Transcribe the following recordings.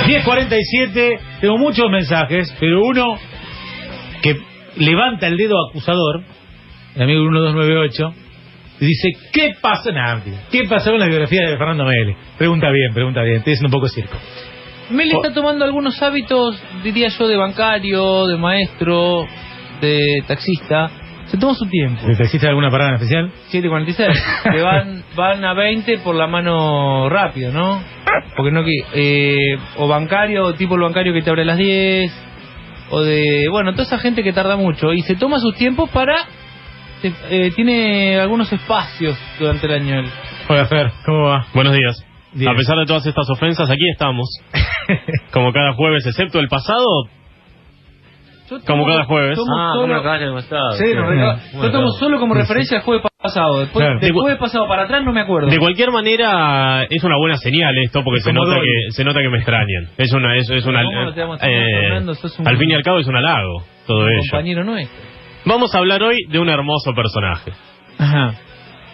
10:47, tengo muchos mensajes, pero uno que levanta el dedo acusador, el amigo 1298, dice, ¿qué pasó? ¿Qué pasó con la biografía de Fernando Mele? Pregunta bien, estoy haciendo un poco circo. Mele está tomando algunos hábitos, diría yo, de bancario, de maestro, de taxista. Se toma su tiempo. ¿De taxista alguna parada en especial? 7:46. Que van a 20 por la mano rápido, ¿no? Porque no que... o bancario, tipo el bancario que te abre a las 10, o de... Bueno, toda esa gente que tarda mucho. Y se toma sus tiempos para... tiene algunos espacios durante el año. Hola, Fer, ¿cómo va? Buenos días. Bien. A pesar de todas estas ofensas, aquí estamos. Como cada jueves, excepto el pasado, como cada jueves. Yo tomo solo como referencia al jueves pasado. Después, Claro. del jueves pasado para atrás no me acuerdo. De cualquier manera, es una buena señal esto, porque se nota que me extrañan. Es una ¿Cómo no te vamos a llamar, Fernando? Sos un- al fin y al cabo es un halago todo un ello. compañero nuestro. Vamos a hablar hoy de un hermoso personaje. Ajá.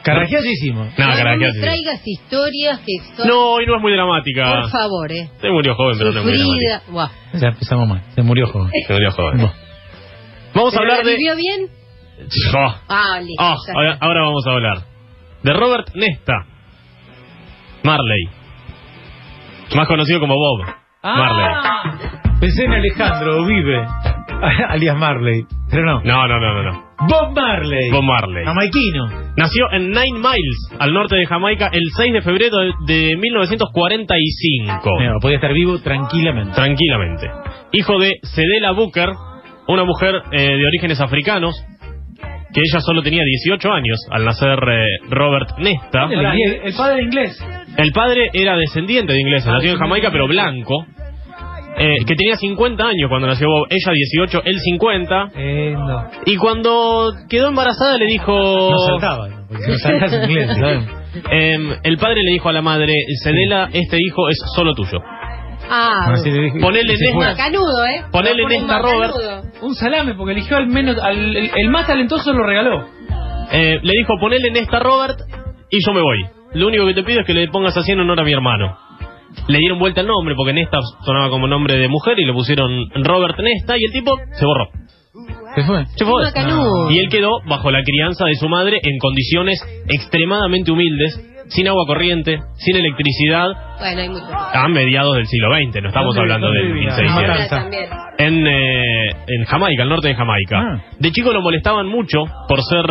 Carrajeasísimo. No, No carajo, me sí. traigas historias que son... No, hoy no es muy dramática. Por favor, Se murió joven, pero no es muy Sufrida. dramática. Buah. Ya empezamos mal, se murió joven. Se murió joven. Bueno. Vamos a ¿Pero hablar la de... vivió bien? Oh. Ah, listo. ya está. Ahora vamos a hablar de Robert Nesta Marley, más conocido como Bob Marley. Pensé en Alejandro Vive, alias Marley, pero no. No. Bob Marley. Bob Marley. Jamaiquino. Nació en Nine Miles, al norte de Jamaica, el 6 de febrero de 1945. Mira, podía estar vivo tranquilamente. Tranquilamente. Hijo de Cedella Booker, una mujer de orígenes africanos, que ella solo tenía 18 años al nacer Robert Nesta. El padre inglés. El padre era descendiente de ingleses, nació en Jamaica, pero blanco. Que tenía 50 años cuando nació Bob, ella 18, él 50. No. Y cuando quedó embarazada le dijo... No saltaba, porque si no saltas en inglés, ¿sabes? el padre le dijo a la madre, Cedella, este hijo es solo tuyo. Ah, Así le dije, Ponele se fue. macanudo, ¿eh? Ponele Nesta a Robert. Un salame, porque eligió al menos... el más talentoso lo regaló. Le dijo, ponele Nesta a Robert y yo me voy. Lo único que te pido es que le pongas así en honor a mi hermano. Le dieron vuelta el nombre porque Nesta sonaba como nombre de mujer y le pusieron Robert Nesta y el tipo se borró. Se fue. Se fue. Macanudo. Y él quedó bajo la crianza de su madre en condiciones extremadamente humildes, sin agua corriente, sin electricidad, Bueno, hay mucho. a mediados del siglo XX, no estamos hablando del ¿Dónde vivía? 1600. Matanza. También. En Jamaica, al norte de Jamaica. Ah. De chico lo molestaban mucho por ser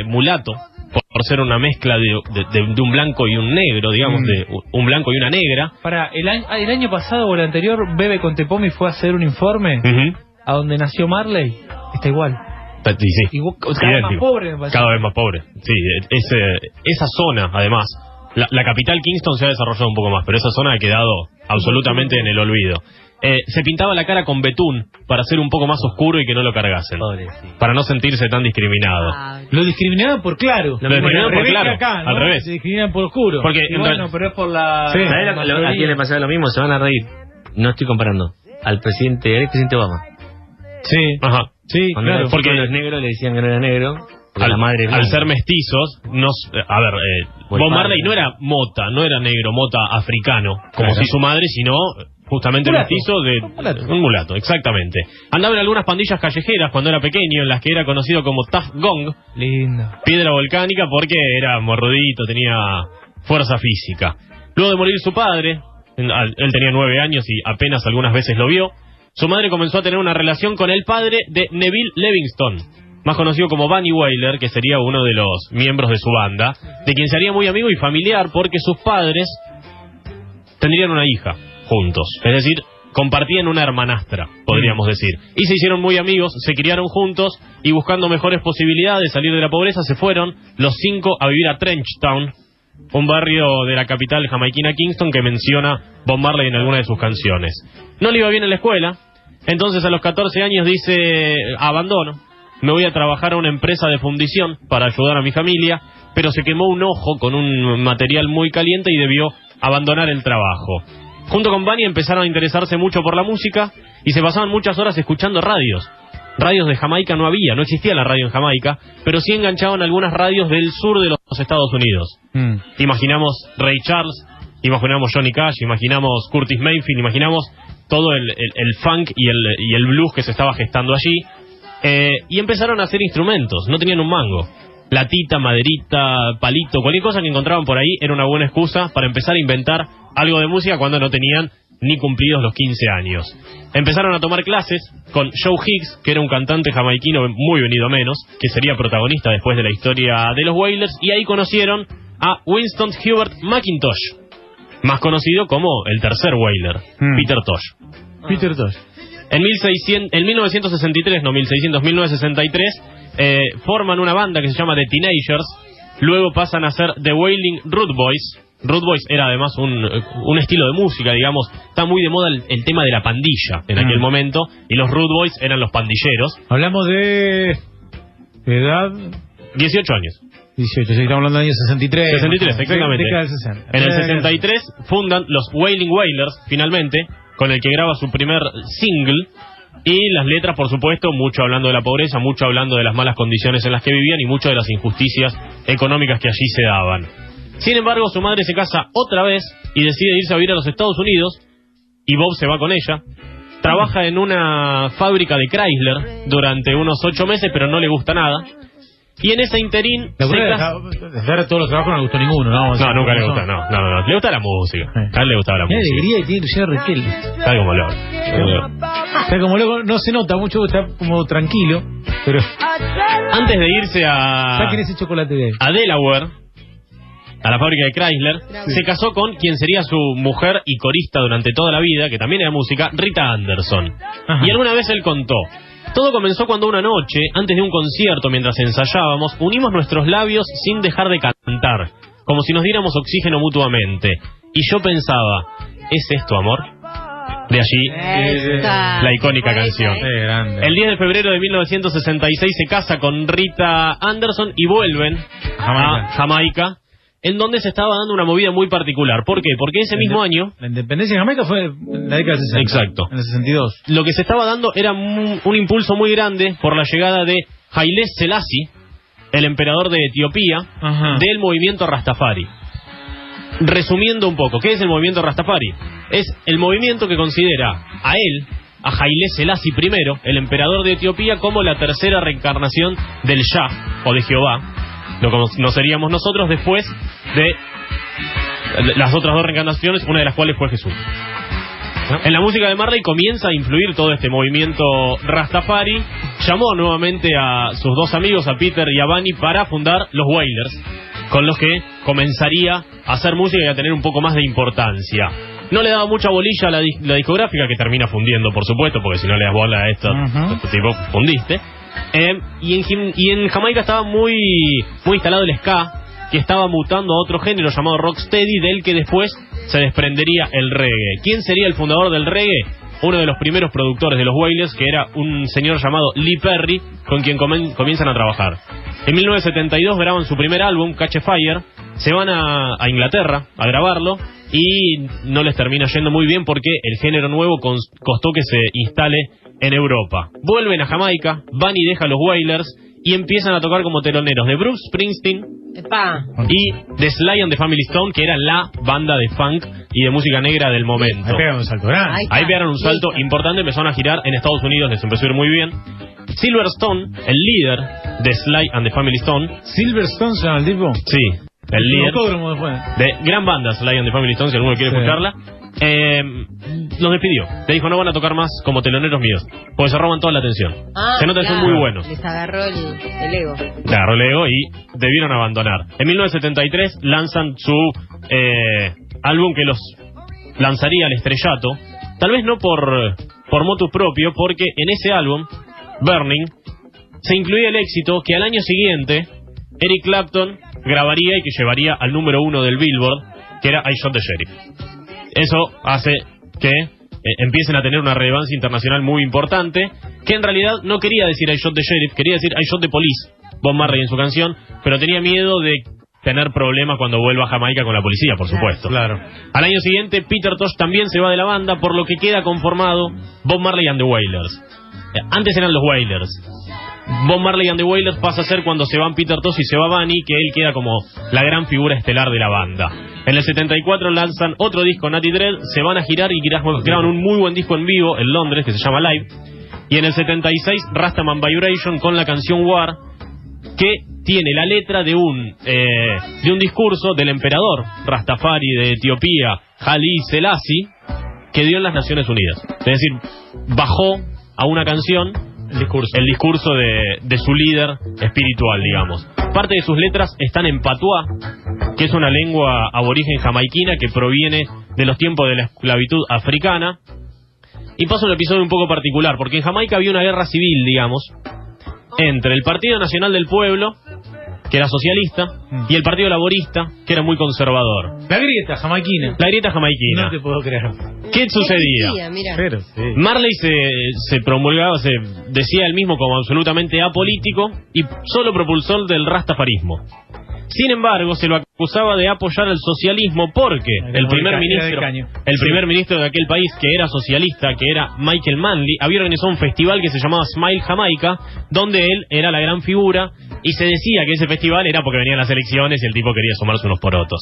mulato, por ser una mezcla de un blanco y un negro, digamos, de un blanco y una negra. Para el año pasado o el anterior, Bebe Contepomi fue a hacer un informe Ujú. a donde nació Marley. Está igual. Sí, sí. Igual, cada vez más Idéntico. pobre, me parece. Cada vez más pobre. Sí, esa zona, además, la capital Kingston se ha desarrollado un poco más, pero esa zona ha quedado absolutamente en el olvido. Se pintaba la cara con betún para ser un poco más oscuro y que no lo cargasen, para no sentirse tan discriminado. Ah, Lo discriminaban por claro. Lo discriminaban por Al revés claro, que acá, ¿no? al revés. Se discriminaban por oscuro. Porque Y bueno, pero es por la... Sí. ¿Sabés a quién le pasaba lo mismo? Se van a reír. No estoy comparando. Al expresidente Obama. Sí, Ajá. sí, Cuando claro. era porque- chico, los negros le decían que no era negro. porque la madre Al ser mestizos, Bob Marley no era mota, no era negro, mota africano, como Claro. si su madre, sino justamente Mulato. mestizo de un mulato, exactamente. Andaba en algunas pandillas callejeras cuando era pequeño, en las que era conocido como Tuff Gong, Lindo. piedra volcánica, porque era morrudito, tenía fuerza física. Luego de morir su padre, él tenía 9 años y apenas algunas veces lo vio, su madre comenzó a tener una relación con el padre de Neville Livingston, más conocido como Bunny Wailer, que sería uno de los miembros de su banda, de quien se haría muy amigo y familiar porque sus padres tendrían una hija juntos, es decir, compartían una hermanastra, podríamos decir, y se hicieron muy amigos, se criaron juntos y buscando mejores posibilidades de salir de la pobreza se fueron los 5 a vivir a Trenchtown, un barrio de la capital jamaiquina Kingston que menciona Bob Marley en alguna de sus canciones. No le iba bien en la escuela, entonces a los 14 años dice, abandono, me voy a trabajar a una empresa de fundición para ayudar a mi familia, pero se quemó un ojo con un material muy caliente y debió abandonar el trabajo. Junto con Bunny empezaron a interesarse mucho por la música y se pasaban muchas horas escuchando radios. Radios de Jamaica no había, no existía la radio en Jamaica, pero sí enganchaban algunas radios del sur de los Estados Unidos. Imaginamos Ray Charles, imaginamos Johnny Cash, imaginamos Curtis Mayfield, imaginamos todo el funk y el blues que se estaba gestando allí. Y empezaron a hacer instrumentos, no tenían un mango. Latita, maderita, palito, cualquier cosa que encontraban por ahí era una buena excusa para empezar a inventar algo de música cuando no tenían ni cumplidos los 15 años. Empezaron a tomar clases con Joe Higgs, que era un cantante jamaiquino muy venido a menos, que sería protagonista después de la historia de los Wailers, y ahí conocieron a Winston Hubert McIntosh, más conocido como el tercer Wailer, Peter Tosh. Peter Tosh. En 1963, forman una banda que se llama The Teenagers, luego pasan a ser The Wailing Rude Boys. Rude Boys era además un estilo de música, digamos, está muy de moda el tema de la pandilla en aquel momento, y los Rude Boys eran los pandilleros. Hablamos de edad... 18 años. 18, sí, estamos hablando del año 63. 63, exactamente. Década del 60. En el 63 fundan los Wailing Wailers, finalmente, con el que graba su primer single, y las letras, por supuesto, mucho hablando de la pobreza, mucho hablando de las malas condiciones en las que vivían y mucho de las injusticias económicas que allí se daban. Sin embargo, su madre se casa otra vez y decide irse a vivir a los Estados Unidos, y Bob se va con ella. Trabaja en una fábrica de Chrysler durante unos 8 meses, pero no le gusta nada. Y en ese interín dejar todos los trabajos no le gustó ninguno, ¿no? No, nunca le gusta, no. Le gusta la música. A él le gustaba la música. Qué alegría y tiene Luciano Requel. Está como loco. Está como loco, no se nota mucho, está como tranquilo, pero... Antes de irse saquen ese chocolate de él. a Delaware, a la fábrica de Chrysler, se casó con quien sería su mujer y corista durante toda la vida, que también era música, Rita Anderson. Ajá. Y alguna vez él contó: todo comenzó cuando una noche, antes de un concierto, mientras ensayábamos, unimos nuestros labios sin dejar de cantar, como si nos diéramos oxígeno mutuamente. Y yo pensaba, ¿es esto amor? De allí la icónica canción. El 10 de febrero de 1966 se casa con Rita Anderson y vuelven a Jamaica, en donde se estaba dando una movida muy particular. ¿Por qué? Porque ese mismo año... La independencia de Jamaica fue en la década del 60. Exacto. En el 62. Lo que se estaba dando era un impulso muy grande por la llegada de Haile Selassie, el emperador de Etiopía, del movimiento Rastafari. Resumiendo un poco, ¿qué es el movimiento Rastafari? Es el movimiento que considera a él, a Haile Selassie I, el emperador de Etiopía, como la tercera reencarnación del Shah, o de Jehová. Lo conoceríamos nosotros después de las otras dos reencarnaciones, una de las cuales fue Jesús. En la música de Marley comienza a influir todo este movimiento Rastafari. Llamó nuevamente a sus dos amigos, a Peter y a Bunny, para fundar los Wailers, con los que comenzaría a hacer música y a tener un poco más de importancia. No le daba mucha bolilla a la discográfica, que termina fundiendo, por supuesto, porque si no le das bola a este tipo, fundiste. Y en Jamaica estaba muy instalado el ska, que estaba mutando a otro género llamado rocksteady, del que después se desprendería el reggae. ¿Quién sería el fundador del reggae? Uno de los primeros productores de los Wailers, que era un señor llamado Lee Perry, con quien comienzan a trabajar. En 1972 graban su primer álbum, Catch a Fire. Se van a Inglaterra a grabarlo y no les termina yendo muy bien, porque el género nuevo costó que se instale en Europa. Vuelven a Jamaica, Bunny deja los Wailers y empiezan a tocar como teloneros de Bruce Springsteen y de Sly and the Family Stone, que era la banda de funk y de música negra del momento. Ahí pegaron un salto grande. Ahí pegaron un salto importante, empezaron a girar en Estados Unidos, les empezó a ir muy bien. Silverstone, el líder de Sly and the Family Stone. ¿Silverstone se llama el tipo? Sí, el líder de gran banda Sly and the Family Stone, si alguno quiere escucharla. Los despidió, le dijo: no van a tocar más como teloneros míos, porque se roban toda la atención. Se nota que son muy buenos. Les agarró el ego. Claro, el ego, y debieron abandonar. En 1973 lanzan su álbum, que los lanzaría al estrellato, tal vez no por motu propio, porque en ese álbum, Burning, se incluía el éxito que al año siguiente Eric Clapton grabaría y que llevaría al número 1 del Billboard, que era I Shot the Sheriff. Eso hace que empiecen a tener una relevancia internacional muy importante, que en realidad no quería decir I Shot the Sheriff, quería decir I Shot the Police, Bob Marley en su canción, pero tenía miedo de tener problemas cuando vuelva a Jamaica con la policía, por supuesto. Claro. Al año siguiente, Peter Tosh también se va de la banda, por lo que queda conformado Bob Marley and the Wailers. Antes eran los Wailers. Bob Marley and the Wailers pasa a ser cuando se van Peter Tosh y se va Bunny, que él queda como la gran figura estelar de la banda. En el 74 lanzan otro disco, Natty Dread, se van a girar y graban un muy buen disco en vivo en Londres que se llama Live. Y en el 76 Rastaman Vibration con la canción War, que tiene la letra de un discurso del emperador Rastafari de Etiopía, Haile Selassie, que dio en las Naciones Unidas. Es decir, bajó a una canción el discurso de su líder espiritual, digamos. Parte de sus letras están en patuá, que es una lengua aborigen jamaiquina que proviene de los tiempos de la esclavitud africana. Y pasa un episodio un poco particular, porque en Jamaica había una guerra civil, digamos, entre el Partido Nacional del Pueblo, que era socialista, y el Partido Laborista, que era muy conservador. La grieta jamaiquina. La grieta jamaiquina. No te puedo creer. ¿Qué sucedía? Mira. Sí. Marley se promulgaba, se decía él mismo como absolutamente apolítico y solo propulsor del rastafarismo. Sin embargo, se lo acusaba de apoyar el socialismo porque el primer ministro de aquel país, que era socialista, que era Michael Manley, había organizado un festival que se llamaba Smile Jamaica, donde él era la gran figura, y se decía que ese festival era porque venían las elecciones y el tipo quería sumarse unos porotos.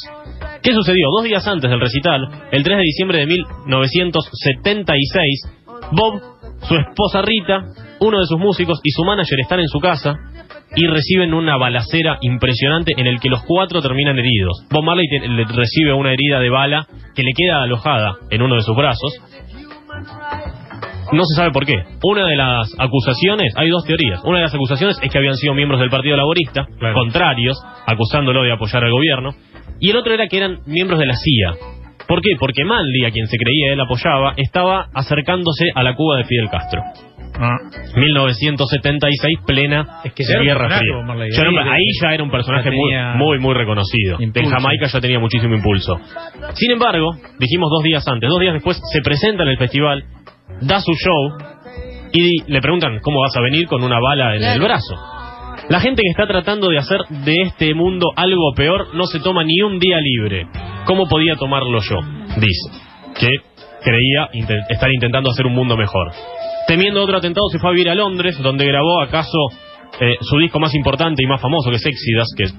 ¿Qué sucedió? 2 días antes del recital, el 3 de diciembre de 1976, Bob, su esposa Rita, uno de sus músicos y su manager están en su casa y reciben una balacera impresionante en el que los 4 terminan heridos. Bob Marley recibe una herida de bala que le queda alojada en uno de sus brazos. No se sabe por qué. Una de las acusaciones, hay 2 teorías. Una de las acusaciones es que habían sido miembros del Partido Laborista, contrarios, acusándolo de apoyar al gobierno. Y el otro era que eran miembros de la CIA. ¿Por qué? Porque Manley, a quien se creía él apoyaba, estaba acercándose a la Cuba de Fidel Castro. 1976, plena Guerra Fría. Ahí ya era un personaje muy reconocido. En Jamaica ya tenía muchísimo impulso. Sin embargo, dijimos 2 días antes, 2 días después se presenta en el festival, da su show y le preguntan ¿cómo vas a venir con una bala en el brazo? La gente que está tratando de hacer de este mundo algo peor no se toma ni un día libre. ¿Cómo podía tomarlo yo? Dice que creía estar intentando hacer un mundo mejor. Temiendo otro atentado, se fue a vivir a Londres, donde grabó acaso su disco más importante y más famoso, que es Exodus, que es,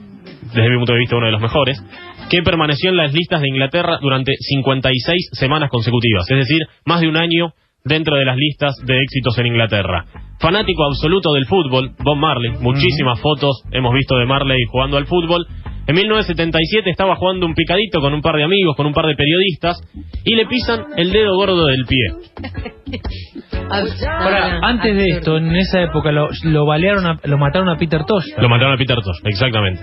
desde mi punto de vista, uno de los mejores, que permaneció en las listas de Inglaterra durante 56 semanas consecutivas, es decir, más de un año dentro de las listas de éxitos en Inglaterra. Fanático absoluto del fútbol, Bob Marley, muchísimas fotos hemos visto de Marley jugando al fútbol. En 1977 estaba jugando un picadito con un par de amigos, con un par de periodistas, y le pisan el dedo gordo del pie. Ahora, antes de esto, en esa época lo mataron a Peter Tosh. Lo mataron a Peter Tosh, exactamente.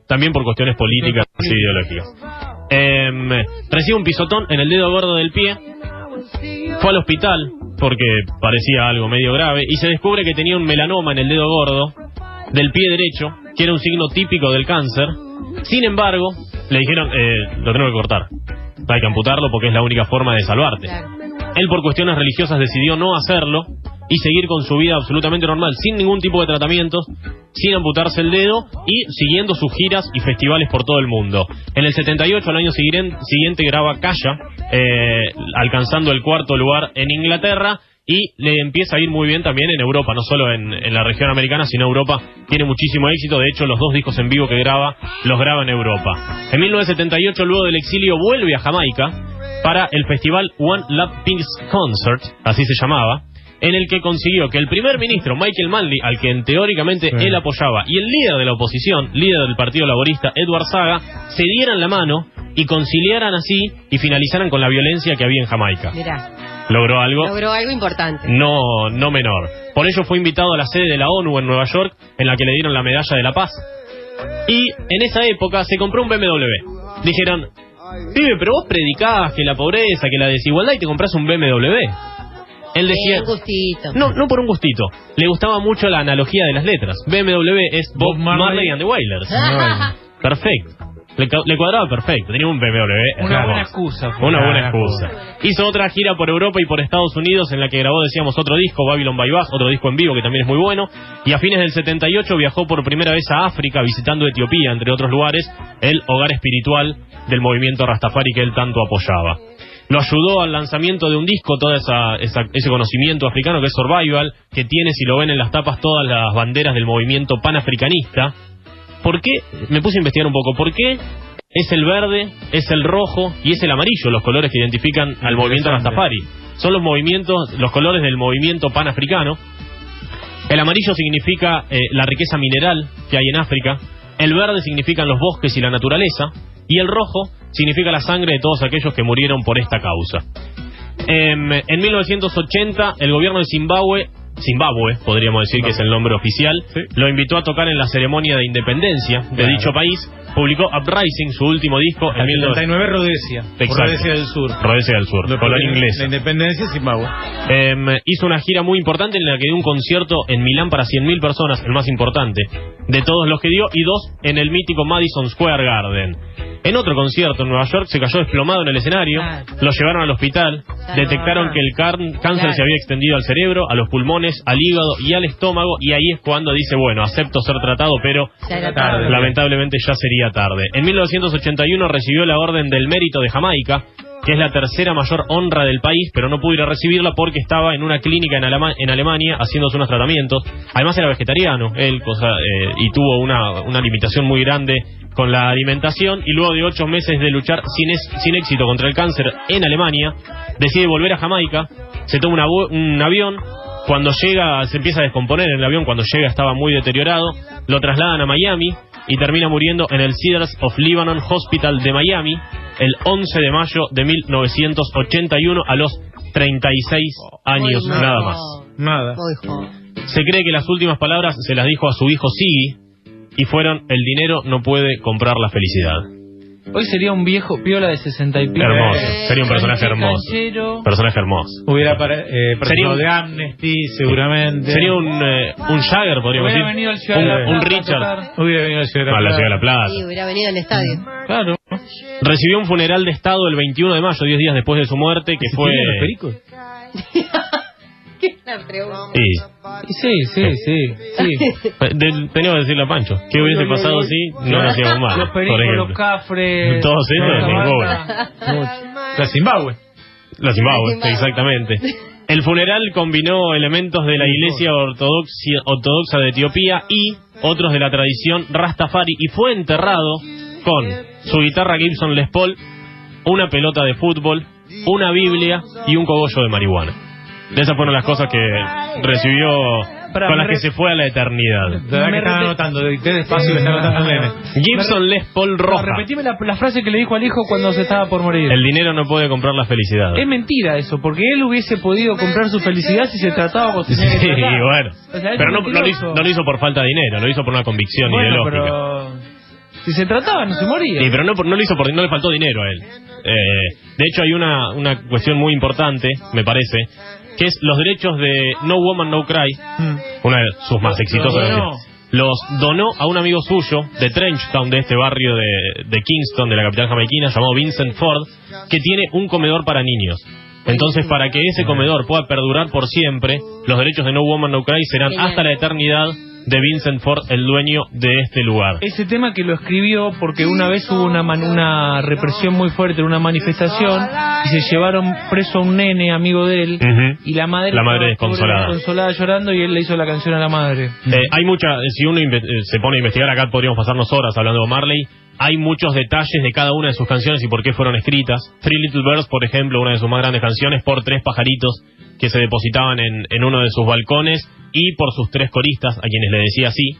También por cuestiones políticas y ideológicas. Recibe un pisotón en el dedo gordo del pie. Fue al hospital porque parecía algo medio grave y se descubre que tenía un melanoma en el dedo gordo del pie derecho, que era un signo típico del cáncer. Sin embargo, le dijeron, lo tengo que cortar, hay que amputarlo porque es la única forma de salvarte. Él, por cuestiones religiosas, decidió no hacerlo y seguir con su vida absolutamente normal, sin ningún tipo de tratamientos, sin amputarse el dedo y siguiendo sus giras y festivales por todo el mundo. En el 78, al año siguiente, graba Calla, alcanzando el 4º lugar en Inglaterra, y le empieza a ir muy bien también en Europa, no solo en la región americana, sino Europa tiene muchísimo éxito. De hecho, los 2 discos en vivo que graba, los graba en Europa. En 1978, luego del exilio, vuelve a Jamaica para el festival One Love Peace Concert, así se llamaba, en el que consiguió que el primer ministro, Michael Manley, al que teóricamente él apoyaba, y el líder de la oposición, líder del Partido Laborista, Edward Saga, se dieran la mano y conciliaran así y finalizaran con la violencia que había en Jamaica. Mirá. Logró algo importante. No menor. Por ello fue invitado a la sede de la ONU en Nueva York, en la que le dieron la medalla de la paz. Y en esa época se compró un BMW. Dijeron, pibe, pero vos predicás que la pobreza, que la desigualdad, y te compras un BMW. Él decía, un gustito. No por un gustito. Le gustaba mucho la analogía de las letras. BMW es Bob Marley and the Wailers. Perfecto. Le cuadraba perfecto, tenía un BMW. Una buena excusa. Una buena excusa. Hizo otra gira por Europa y por Estados Unidos en la que grabó, decíamos, otro disco, Babylon by Bus, otro disco en vivo que también es muy bueno. Y a fines del 78 viajó por primera vez a África, visitando Etiopía, entre otros lugares, el hogar espiritual del movimiento Rastafari que él tanto apoyaba. Lo ayudó al lanzamiento de un disco, todo ese conocimiento africano que es Survival, que tiene, si lo ven en las tapas, todas las banderas del movimiento panafricanista. ¿Por qué? Me puse a investigar un poco. ¿Por qué es el verde, es el rojo y es el amarillo los colores que identifican al movimiento Rastafari? Son los colores del movimiento panafricano. El amarillo significa la riqueza mineral que hay en África. El verde significan los bosques y la naturaleza. Y el rojo significa la sangre de todos aquellos que murieron por esta causa. En 1980, el gobierno de Zimbabue, podríamos decir que es el nombre oficial, lo invitó a tocar en la ceremonia de independencia de dicho país. Publicó Uprising, su último disco, en 1979, Rhodesia. Rhodesia del Sur. Rhodesia del Sur, colonia inglesa. La independencia de Zimbabue. Hizo una gira muy importante en la que dio un concierto en Milán para 100.000 personas, el más importante de todos los que dio, y 2 en el mítico Madison Square Garden. En otro concierto en Nueva York se cayó desplomado en el escenario, lo llevaron al hospital, detectaron que el cáncer se había extendido al cerebro, a los pulmones, al hígado y al estómago, y ahí es cuando dice, bueno, acepto ser tratado, pero lamentablemente ya sería tarde. En 1981 recibió la Orden del Mérito de Jamaica, que es la tercera mayor honra del país, pero no pudo ir a recibirla porque estaba en una clínica en Alemania haciéndose unos tratamientos. Además era vegetariano, él, y tuvo una limitación muy grande con la alimentación, y luego de 8 meses de luchar sin éxito contra el cáncer en Alemania, decide volver a Jamaica, se toma un avión. Cuando llega, se empieza a descomponer en el avión. Cuando llega estaba muy deteriorado, lo trasladan a Miami y termina muriendo en el Cedars of Lebanon Hospital de Miami el 11 de mayo de 1981 a los 36 años, nada más. Se cree que las últimas palabras se las dijo a su hijo Siggy y fueron: el dinero no puede comprar la felicidad. Hoy sería un viejo piola de 60 y pico. Hermoso, sería un personaje hermoso. Personaje hermoso. Hubiera sería de Amnesty, seguramente. Sería un Jagger, podríamos decir. Venido un Richard. Hubiera venido al Ciudad a la Ciudad de la Plata. Sí, hubiera venido al estadio. Claro. Recibió un funeral de Estado el 21 de mayo, 10 días después de su muerte, que fue... ¿Los pericos? ¿Qué es la pregunta? Sí. Tenía que decirle a Pancho, ¿qué hubiese pasado si no lo hacíamos mal? Los pericos, los cafres... Todos ellos, ninguno. La Zimbabue, exactamente. El funeral combinó elementos de la Iglesia ortodoxa de Etiopía y otros de la tradición Rastafari, y fue enterrado con su guitarra Gibson Les Paul, una pelota de fútbol, una Biblia y un cogollo de marihuana. Esas fueron las cosas que recibió, con las que se fue a la eternidad. De verdad que estaba anotando, dicté despacio que estaba anotando el nene. Gibson Les Paul roja. Repetime la frase que le dijo al hijo cuando se estaba por morir. El dinero no puede comprar la felicidad. Es mentira eso, porque él hubiese podido comprar su felicidad si se trataba con Sí, bueno. O sea, pero no lo hizo por falta de dinero, lo hizo por una convicción ideológica. Pero si se trataba, no se moría. Sí, pero no lo hizo porque no le faltó dinero a él. De hecho, hay una cuestión muy importante, me parece, que es los derechos de No Woman No Cry, una de sus más exitosas canciones. Los donó a un amigo suyo de Trenchtown, de este barrio de Kingston, de la capital jamaiquina, llamado Vincent Ford, que tiene un comedor para niños. Entonces, para que ese comedor pueda perdurar por siempre, los derechos de No Woman No Cry serán hasta la eternidad de Vincent Ford, el dueño de este lugar. Ese tema que lo escribió porque una vez hubo una represión muy fuerte en una manifestación y se llevaron preso a un nene amigo de él, y la madre desconsolada llorando, y él le hizo la canción a la madre. Hay si uno se pone a investigar, acá podríamos pasarnos horas hablando de Marley. Hay muchos detalles de cada una de sus canciones y por qué fueron escritas. Three Little Birds, por ejemplo, una de sus más grandes canciones, por 3 pajaritos que se depositaban en uno de sus balcones, y por sus 3 coristas, a quienes le decía así.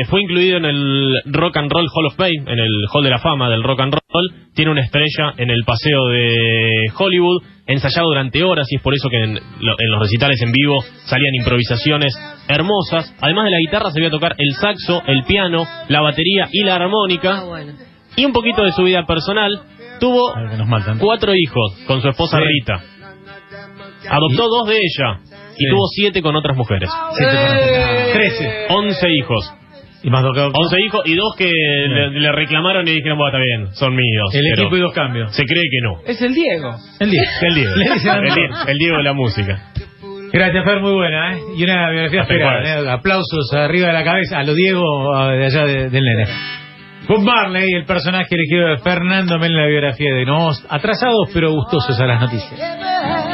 Fue incluido en el Rock and Roll Hall of Fame, en el Hall de la Fama del Rock and Roll. Tiene una estrella en el Paseo de Hollywood, ensayado durante horas, y es por eso que en los recitales en vivo salían improvisaciones hermosas. Además de la guitarra, sabía tocar el saxo, el piano, la batería y la armónica. Y un poquito de su vida personal. Tuvo 4 hijos con su esposa Rita. Adoptó 2 de ella y tuvo 7 con otras mujeres. 13. 11 hijos. Y más 11 hijos y 2 que le reclamaron y dijeron, bueno, está bien, son míos. El equipo y 2 cambios. Se cree que no. Es el Diego. El Diego de la música. Gracias, Fer, muy buena, ¿eh? Y una biografía esperada, ¿eh? Aplausos arriba de la cabeza a lo Diego de allá del nene. Bob Marley, el personaje elegido de Fernando Mel en la biografía de Nos, atrasados pero gustosos a las noticias.